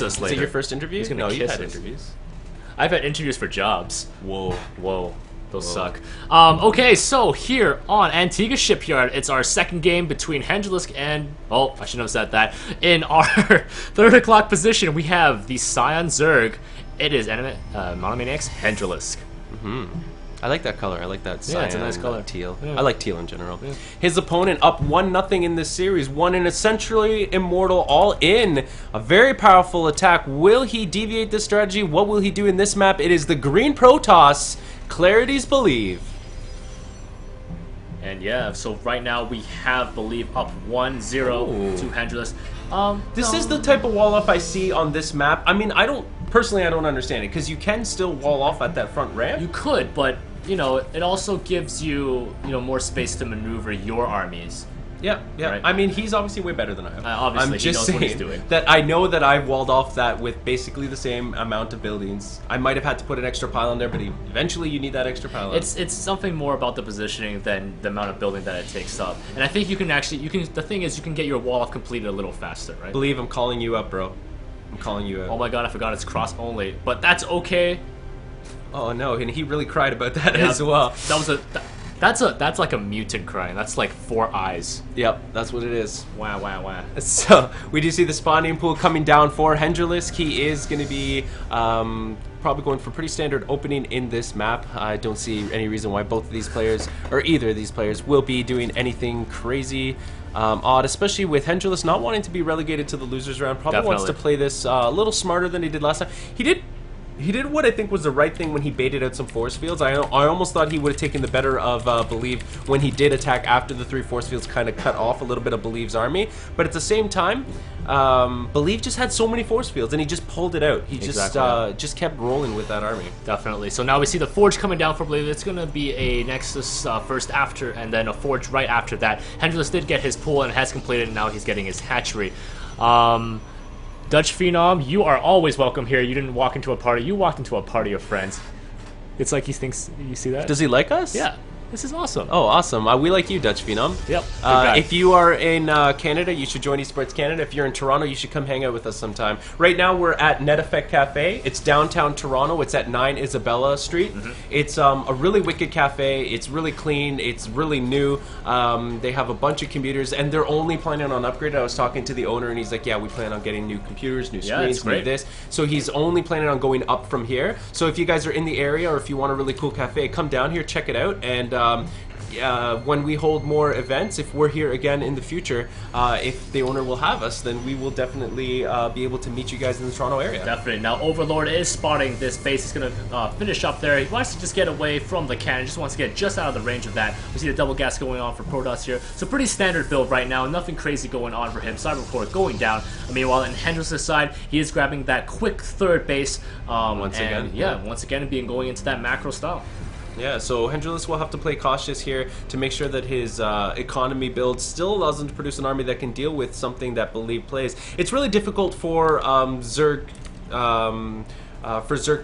Is it your first interview? He's gonna no, you kiss had us. interviews. I've had interviews for jobs. Whoa. Those suck. Okay, so here on Antiga Shipyard, it's our second game between Hendralisk and... Oh, I shouldn't have said that. In our 3rd o'clock position, we have the Scion Zerg. It is Monomaniac's Hendralisk. I like that color. I like that cyan, it's a nice color. Teal. Yeah. I like teal in general. Yeah. His opponent up 1-0 in this series. Won an essentially immortal all-in. A very powerful attack. Will he deviate this strategy? What will he do in this map? It is the green Protoss. Clarity's Believe. And yeah, so right now we have Believe up 1-0 to Hendralisk. This is the type of wall off I see on this map. I mean, I don't understand it because you can still wall off at that front ramp. You could, but you know, it also gives you more space to maneuver your armies. Yeah. Right. I mean, he's obviously way better than I am. Obviously, I'm just he knows what he's saying doing. that I know that I've walled off that with basically the same amount of buildings. I might have had to put an extra pylon there, but eventually you need that extra pylon. It's something more about the positioning than the amount of building that it takes up. And I think you can actually, the thing is, you can get your wall off completed a little faster, right? Believe I'm calling you up, bro. I'm calling you up. Oh my god, I forgot it's cross only, but that's okay. Oh no, and he really cried about that as well. That's like a mutant crying. That's like 4 eyes. Yep, that's what it is. Wow. So we do see the spawning pool coming down for Hendralisk. He is going to be probably going for pretty standard opening in this map. I don't see any reason why both of these players, or either of these players, will be doing anything crazy odd, especially with Hendralisk not wanting to be relegated to the losers round. Probably wants to play this a little smarter than he did last time. He did what I think was the right thing when he baited out some force fields. I almost thought he would have taken the better of Believe when he did attack after the 3 force fields kind of cut off a little bit of Believe's army. But at the same time, Believe just had so many force fields and he just pulled it out. He just kept rolling with that army. Definitely. So now we see the Forge coming down for Believe. It's going to be a Nexus first after and then a Forge right after that. Hendralisk did get his pull and has completed, and now he's getting his hatchery. Dutch Phenom, you are always welcome here. You didn't walk into a party. You walked into a party of friends. It's like he thinks... You see that? Does he like us? Yeah. This is awesome. Oh, awesome. We like you, Dutch Phenom. Yep. If you are in Canada, you should join eSports Canada. If you're in Toronto, you should come hang out with us sometime. Right now, we're at Net Effect Cafe. It's downtown Toronto. It's at 9 Isabella Street. It's a really wicked cafe. It's really clean. It's really new. They have a bunch of computers, and they're only planning on upgrade. I was talking to the owner, and he's like, yeah, we plan on getting new computers, new screens, new this. So he's only planning on going up from here. So if you guys are in the area, or if you want a really cool cafe, come down here, check it out, and when we hold more events, if we're here again in the future, if the owner will have us, then we will definitely be able to meet you guys in the Toronto area. Definitely. Now Overlord is spotting this base. He's going to finish up there. He wants to just get away from the cannon. Just wants to get just out of the range of that. We see the double gas going on for Protoss here. So pretty standard build right now. Nothing crazy going on for him. Cyberport going down. Meanwhile, on Hendralisk's side, he is grabbing that quick third base. Once again being going into that macro style. Yeah, so Hendralisk will have to play cautious here to make sure that his economy build still allows him to produce an army that can deal with something that Believe plays. It's really difficult for Zerg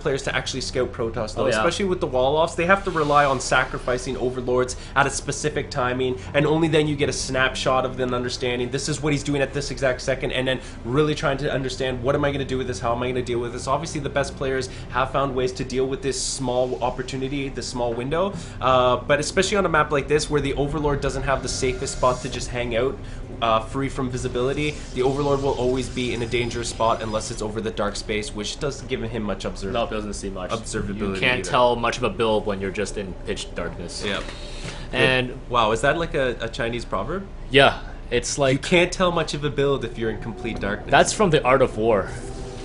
players to actually scout Protoss, though, especially with the wall-offs. They have to rely on sacrificing Overlords at a specific timing, and only then you get a snapshot of them understanding this is what he's doing at this exact second, and then really trying to understand, what am I going to do with this, how am I going to deal with this. Obviously, the best players have found ways to deal with this small opportunity, this small window, but especially on a map like this, where the Overlord doesn't have the safest spot to just hang out, free from visibility, the Overlord will always be in a dangerous spot unless it's over the dark space, which doesn't give him much observability. No, it doesn't see much. Observability. You can't tell much of a build when you're just in pitch darkness. Yeah. And wow, is that like a Chinese proverb? Yeah, it's like you can't tell much of a build if you're in complete darkness. That's from The Art of War.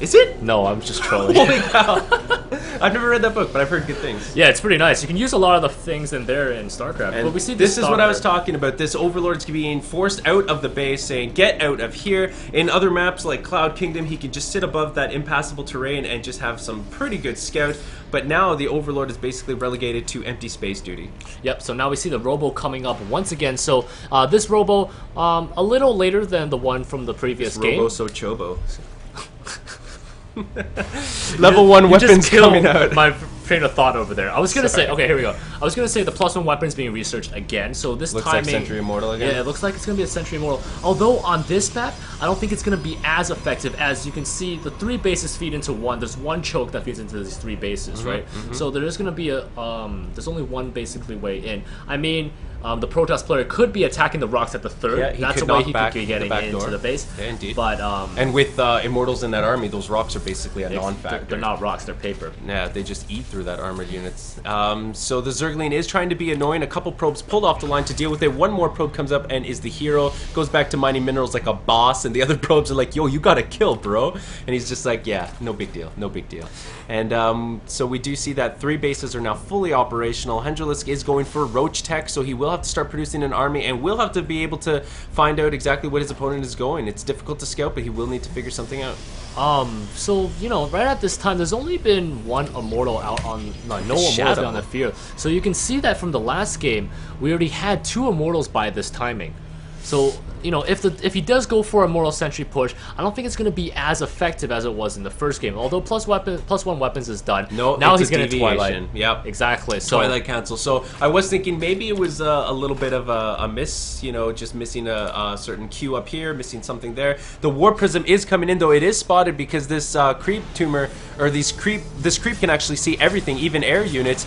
Is it? No, I'm just trolling. Holy cow! I've never read that book, but I've heard good things. Yeah, it's pretty nice. You can use a lot of the things in there in StarCraft. And but we see this is what I was talking about. This Overlord's being forced out of the base, saying, get out of here. In other maps like Cloud Kingdom, he can just sit above that impassable terrain and just have some pretty good scout. But now the Overlord is basically relegated to empty space duty. Yep, so now we see the Robo coming up once again. So this Robo, a little later than the one from the previous game. Robo so chobo. Level 1 weapons coming out. My train of thought over there. I was gonna say, okay, here we go. I was gonna say the +1 weapons being researched again. So this looks timing, like Sentry Immortal again. Yeah, it looks like it's gonna be a Sentry Immortal. Although on this map, I don't think it's going to be as effective. As you can see, the 3 bases feed into one. There's one choke that feeds into these 3 bases, right? So there is going to be a there's only one basically way in. I mean, the Protoss player could be attacking the rocks at the 3rd. Yeah, that's a way he could be getting into the base. Yeah, indeed. But and with Immortals in that army, those rocks are basically a non-factor. They're not rocks, they're paper. Yeah, they just eat through that armored units. So the Zergling is trying to be annoying. A couple probes pulled off the line to deal with it. One more probe comes up and is the hero. Goes back to mining minerals like a boss, and the other probes are like, yo, you gotta kill, bro. And he's just like, yeah, no big deal, no big deal. And so we do see that 3 bases are now fully operational. Hendralisk is going for Roach Tech, so he will have to start producing an army, and will have to be able to find out exactly what his opponent is going. It's difficult to scout, but he will need to figure something out. So, you know, right at this time, there's only been one Immortal out on, no Immortals on the field. So you can see that from the last game, we already had 2 Immortals by this timing. So, you know, if he does go for a Immortal Sentry push, I don't think it's going to be as effective as it was in the first game. Although +1 weapons is done. No, now it's he's getting Twilight. Yep, exactly. So Twilight cancel. So I was thinking maybe it was a little bit of a miss. You know, just missing a certain Q up here, missing something there. The War Prism is coming in though. It is spotted because this creep tumor or this creep can actually see everything, even air units.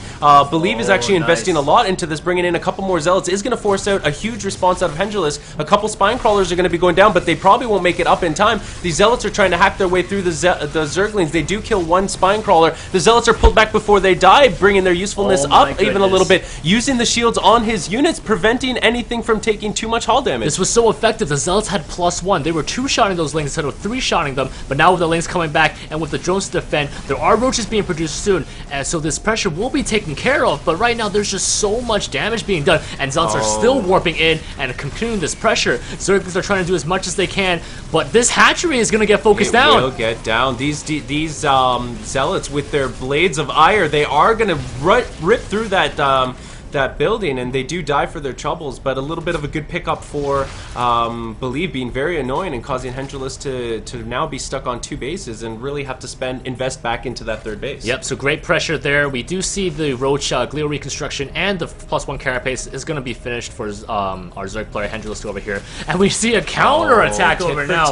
Believe is actually investing a lot into this, bringing in a couple more zealots. Is going to force out a huge response out of Hendralisk. A couple spine crawlers are going to be going down, but they probably won't make it up in time. These zealots are trying to hack their way through the Zerglings. They do kill one spine crawler. The zealots are pulled back before they die, bringing their usefulness up even a little bit, using the shields on his units, preventing anything from taking too much hull damage. This was so effective. The zealots had +1. They were 2-shotting those lings instead of 3-shotting them, but now with the lings coming back and with the drones to defend, there are roaches being produced soon, and so this pressure will be taken care of, but right now there's just so much damage being done, and zealots are still warping in and continuing this pressure. Zerglings are trying to do as much as they can, but this hatchery is going to get focused down. It will get down. These zealots with their blades of ire, they are going to rip through that building, and they do die for their troubles, but a little bit of a good pickup for Believe being very annoying and causing Hendralisk to now be stuck on 2 bases and really have to invest back into that 3rd base. Yep, so great pressure there. We do see the Roach Glio reconstruction and the +1 carapace is going to be finished for our Zerg player Hendralisk over here, and we see a counter attack over now.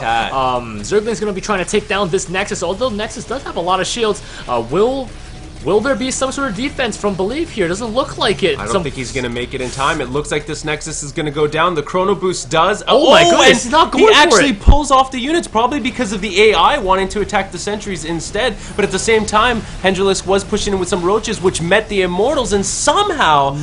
Zergling's going to be trying to take down this Nexus, although Nexus does have a lot of shields. Will there be some sort of defense from Believe here? Doesn't look like it. I don't think he's going to make it in time. It looks like this Nexus is going to go down. The Chrono Boost does. Oh my goodness, he's not going for it. He actually pulls off the units, probably because of the AI wanting to attack the sentries instead. But at the same time, Hendralisk was pushing in with some roaches, which met the Immortals, and somehow,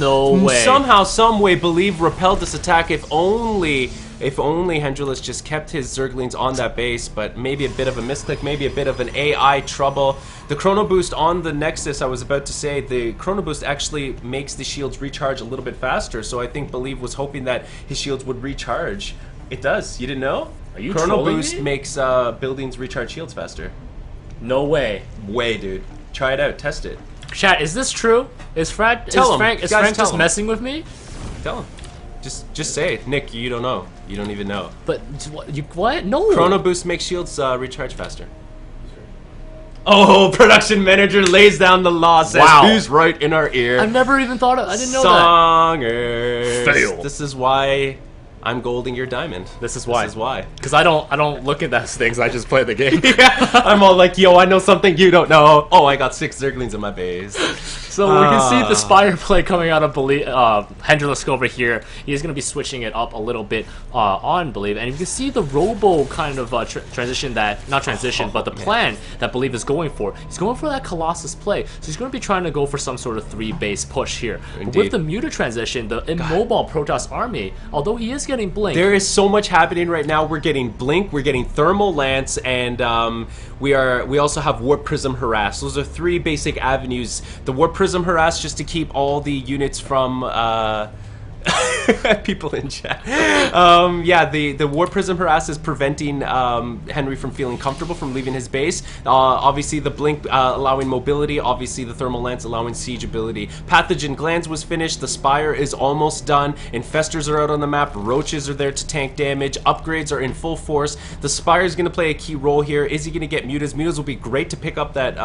some way, Believe repelled this attack. If only Hendralisk just kept his Zerglings on that base, but maybe a bit of a misclick, maybe a bit of an AI trouble. The Chrono Boost on the Nexus, I was about to say, the Chrono Boost actually makes the shields recharge a little bit faster, so I think Believe was hoping that his shields would recharge. It does. You didn't know? Are you Chrono Boost makes buildings recharge shields faster. No way. Way, dude. Try it out. Test it. Chat, is this true? Is Frank just messing with me? Tell him. Just say it. Nick, you don't know. You don't even know. But, what? No. Chrono Boost makes shields recharge faster. Oh, production manager lays down the law, says, who's right in our ear? I've never even thought of, I didn't know that. Fail. This is why I'm golding your diamond. This is why. This is why. Because I don't look at those things, I just play the game. Yeah, I'm all like, yo, I know something you don't know. Oh, I got 6 Zerglings in my base. So we can see the Spire play coming out of Hendralisk over here. He's going to be switching it up a little bit on Believe. And you can see the Robo kind of transition that, not transition, but the plan that Believe is going for. He's going for that Colossus play. So he's going to be trying to go for some sort of 3-base push here. But with the Muta transition, the immobile Protoss army, although he is getting Blink. There is so much happening right now. We're getting Blink, we're getting Thermal Lance, and we also have Warp Prism Harass. Those are 3 basic avenues. The Warp Prism Harass just to keep all the units from people in chat. Yeah, the Warp Prism Harass is preventing Henry from feeling comfortable from leaving his base. Obviously the Blink allowing mobility, obviously the Thermal Lance allowing siege ability. Pathogen Glands was finished, the Spire is almost done, Infestors are out on the map, Roaches are there to tank damage, upgrades are in full force. The Spire is going to play a key role here. Is he going to get Mutas? Mutas will be great to pick up that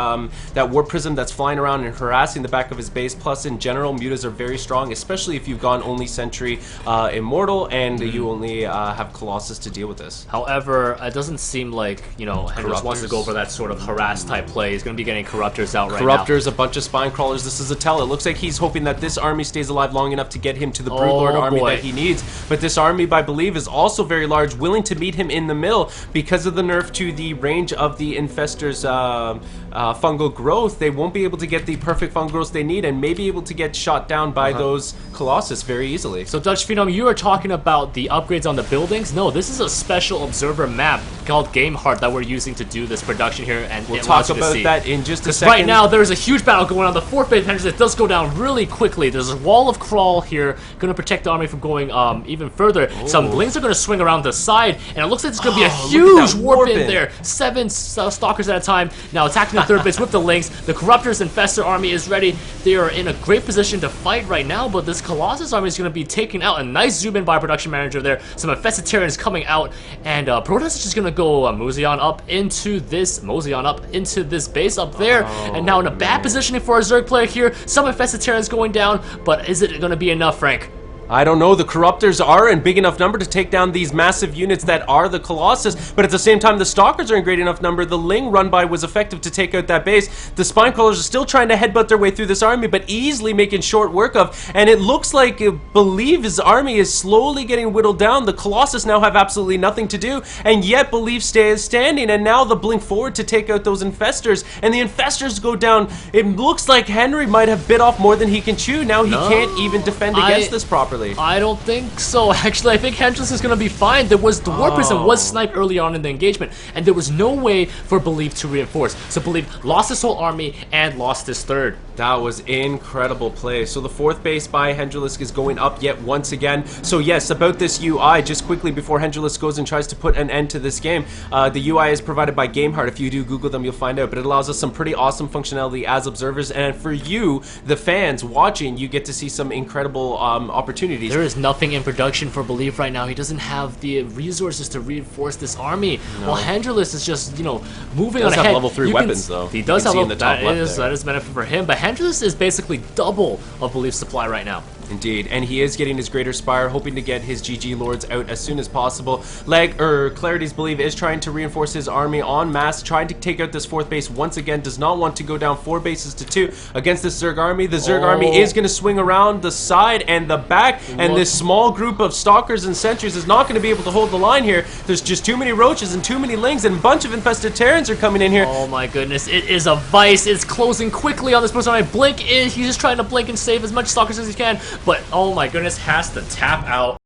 that Warp Prism that's flying around and harassing the back of his base. Plus in general, Mutas are very strong, especially if you've gone only Sentry Immortal, and you only have Colossus to deal with this. However, it doesn't seem like, you know, Hendralisk wants to go for that sort of harass type play. He's going to be getting Corruptors out right now. Corruptors, a bunch of Spine Crawlers. This is a tell. It looks like he's hoping that this army stays alive long enough to get him to the Broodlord army that he needs. But this army, I believe, is also very large, willing to meet him in the middle because of the nerf to the range of the Infestor's fungal growth. They won't be able to get the perfect fungal growth they need and may be able to get shot down by those Colossus very easily. So Dutch Phenom, you are talking about the upgrades on the buildings? No, this is a special observer map called GameHeart that we're using to do this production here, and we'll talk about that in just a second. Right now, there's a huge battle going on. The 4th base Hendralisk, it does go down really quickly. There's a wall of crawl here, going to protect the army from going even further. Some blings are going to swing around the side, and it looks like there's going to be a huge warp in there. 7 stalkers at a time, now attacking the 3rd base with the links. The Corruptors Infestor army is ready. They are in a great position to fight right now, but this Colossus army is going to be taken out. A nice zoom in by production manager there. Some Infested Terrans coming out, and Protoss is just going to go mosey on up into this base up there, and now in a bad positioning for a Zerg player here. Some Infested Terrans going down, but is it going to be enough, Frank? I don't know. The Corruptors are in big enough number to take down these massive units that are the Colossus, but at the same time, the Stalkers are in great enough number. The Ling run-by was effective to take out that base. The Spine Crawlers are still trying to headbutt their way through this army, but easily making short work of, and it looks like, I believe his army is slowly getting whittled down. The Colossus now have absolutely nothing to do, and yet Belief stays standing, and now the blink forward to take out those Infestors, and the Infestors go down. It looks like Henry might have bit off more than he can chew. Now he can't even defend against this properly. I don't think so. Actually, I think Hendralisk is going to be fine. There was the War Prison was sniped early on in the engagement, and there was no way for Belief to reinforce. So Belief lost his whole army and lost his 3rd. That was incredible play. So the 4th base by Hendralisk is going up yet once again. So yes, about this UI, just quickly before Hendralisk goes and tries to put an end to this game, the UI is provided by GameHeart. If you do Google them, you'll find out. But it allows us some pretty awesome functionality as observers, and for you, the fans watching, you get to see some incredible opportunities. There is nothing in production for Belief right now. He doesn't have the resources to reinforce this army. No. Well, Hendralisk is just, you know, moving on ahead. He does have level 3 weapons, though. He does have level 3. That is benefit for him, but Hendralisk is basically double of Belief's supply right now. Indeed, and he is getting his Greater Spire, hoping to get his GG Lords out as soon as possible. Clarity's Belief is trying to reinforce his army en masse, trying to take out this 4th base once again, does not want to go down 4 bases to 2 against this Zerg army. The Zerg army is going to swing around the side and the back, and this small group of Stalkers and Sentries is not going to be able to hold the line here. There's just too many Roaches and too many Lings, and a bunch of Infested Terrans are coming in here. Oh my goodness, it is a vice. It's closing quickly on this person. Blink in, he's just trying to blink and save as much Stalkers as he can, but oh my goodness, has to tap out.